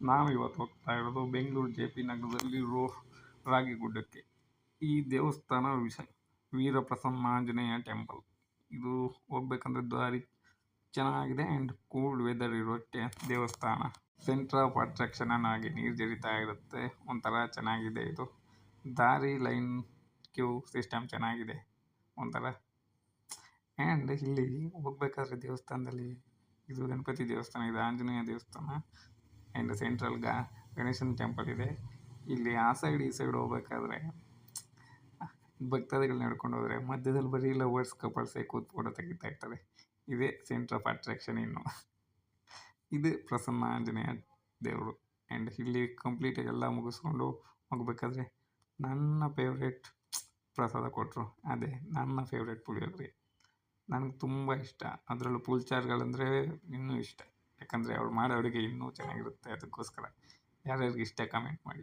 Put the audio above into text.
ನಾವು ಇವತ್ತು ಹೋಗ್ತಾ ಇರೋದು ಬೆಂಗಳೂರು JP ನಗರದಲ್ಲಿರೋ ರಾಗಿಗುಡ್ಡಕ್ಕೆ. ಈ ದೇವಸ್ಥಾನ ವೀರಪ್ರಸನ್ನ ಆಂಜನೇಯ ಟೆಂಪಲ್. ಇದು ಹೋಗ್ಬೇಕಂದ್ರೆ ದಾರಿ ಚೆನ್ನಾಗಿದೆ ಆ್ಯಂಡ್ ಕೂಲ್ಡ್ ವೆದರ್ ಇರೋ ದೇವಸ್ಥಾನ. ಸೆಂಟರ್ ಆಫ್ ಅಟ್ರಾಕ್ಷನ್ ಆಗಿ ನೀರು ಜರಿತಾ ಇರುತ್ತೆ. ಒಂಥರ ಚೆನ್ನಾಗಿದೆ ಇದು. ದಾರಿ ಲೈನ್ ಕ್ಯೂ ಸಿಸ್ಟಮ್ ಚೆನ್ನಾಗಿದೆ ಒಂಥರ. ಆ್ಯಂಡ್ ಇಲ್ಲಿ ಹೋಗ್ಬೇಕಾದ್ರೆ ದೇವಸ್ಥಾನದಲ್ಲಿ ಇದು ಗಣಪತಿ ದೇವಸ್ಥಾನ ಇದೆ, ಆಂಜನೇಯ ದೇವಸ್ಥಾನ ಆ್ಯಂಡ್ ಸೆಂಟ್ರಲ್ ಗಣೇಶನ ಟೆಂಪಲ್ ಇದೆ. ಇಲ್ಲಿ ಆ ಸೈಡ್ ಈ ಸೈಡ್ ಹೋಗ್ಬೇಕಾದ್ರೆ ಭಕ್ತಾದಿಗಳು ನಡ್ಕೊಂಡು ಹೋದರೆ ಮಧ್ಯದಲ್ಲಿ ಬರೀ ಲವರ್ಸ್ ಕಪಲ್ಸೇ ಕೂತ್ ಫೋಟೋ ತೆಗಿತಾ ಇರ್ತಾರೆ. ಇದೇ ಸೆಂಟ್ರ್ ಆಫ್ ಅಟ್ರಾಕ್ಷನ್. ಇನ್ನು ಇದು ಪ್ರಸನ್ನ ಆಂಜನೇಯ ದೇವರು. ಆ್ಯಂಡ್ ಇಲ್ಲಿ ಕಂಪ್ಲೀಟಾಗಿ ಎಲ್ಲ ಮುಗಿಸ್ಕೊಂಡು ಹೋಗ್ಬೇಕಾದ್ರೆ ನನ್ನ ಫೇವ್ರೇಟ್ ಪ್ರಸಾದ ಕೊಟ್ಟರು. ಅದೇ ನನ್ನ ಫೇವ್ರೇಟ್ ಪುಳಿಯೋಗರೆ. ನನಗೆ ತುಂಬ ಇಷ್ಟ. ಅದರಲ್ಲೂ ಪುಲ್ಚಾರ್ಗಳಂದರೆ ಇನ್ನೂ ಇಷ್ಟ. ಯಾಕಂದರೆ ಅವ್ರು ಮಾಡೋ ಅಡುಗೆ ಇನ್ನೂ ಚೆನ್ನಾಗಿರುತ್ತೆ. ಅದಕ್ಕೋಸ್ಕರ ಯಾರ್ಯಾರಿಗೆ ಇಷ್ಟ ಕಮೆಂಟ್ ಮಾಡಿ.